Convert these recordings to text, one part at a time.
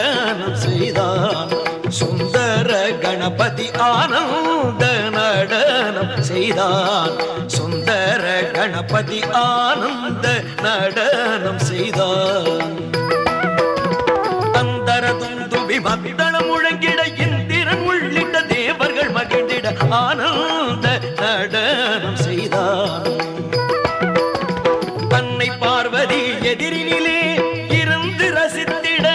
நடனம் செய்தான். சுந்தர கணபதி ஆனந்த நடனம் செய்தான். சுந்தர கணபதி ஆனந்த நடனம் செய்தான். தந்தர துந்துபி மத்தளம் முழங்கிட இந்திரன் உள்ளிட்ட தேவர்கள் மகிழ்ந்திட ஆனந்த நடனம் செய்தான். தன்னை பார்வதி எதிரினிலே இருந்து ரசித்திட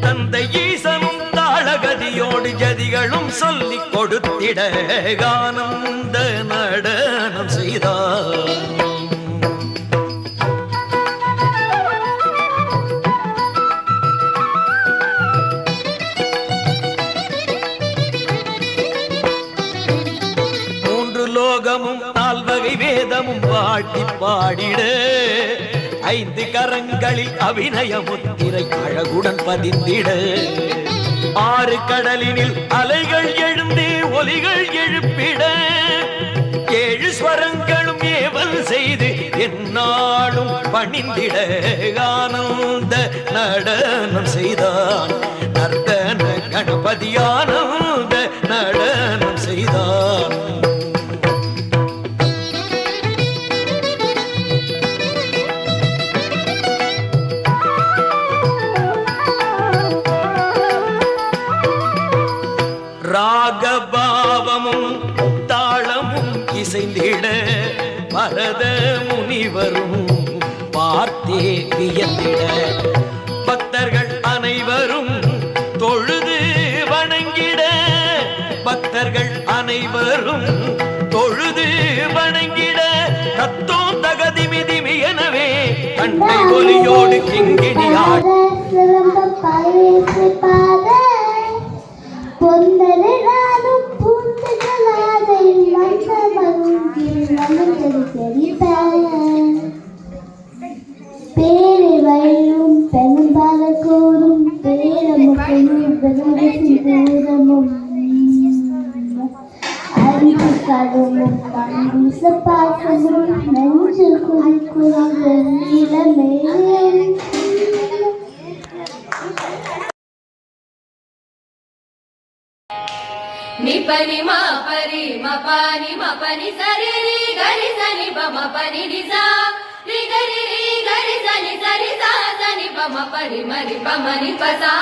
தந்தை ஈசனும் தாளகதியோடு ஜதிகளும் சொல்லிக் கொடுத்திட ஆனந்த நடனம் செய்தான். லோகமும் நால்வகை வேதமும் பாட்டி பாடிட 5 கரங்களில் அபிநய முத்திரை அழகுடன் பதிந்திட 6 கடலினில் அலைகள் எழுந்தே ஒலிகள் எழுப்பிட 7 ஸ்வரங்களும் ஏவல் செய்து எந்நாளும் பணிந்திட ஆனந்த நடனம் செய்தான். நர்த்தன கணபதி ஆனந்த நடனம் செய்தான். ராகபாவமும் தாளமும் இசைந்திட பரத முனிவரும் பார்த்தே வியந்திட பக்தர்கள் அனைவரும் தொழுது வணங்கிட பக்தர்கள் அனைவரும் தொழுது வணங்கிட தத்தோம் தகதிமிதிமி எனவே கண்டை ஒலியோடு கிங்கிணியாள் பொந்தராலும் பூத்துகளாதையும் மன்னவரும் பேரை வயலும் பெரும்பால கூறும் பேரமும் தூரமும் அறிவு கதமும் கண்டிச பாசமும் நெஞ்சு குறிக்குற இளமே నిపని మా పరి మపాని మపని సరి రి గరి సని పమ పని నిసా రి గరి సని సరి సా సని పమ పరి మరి పమని పసా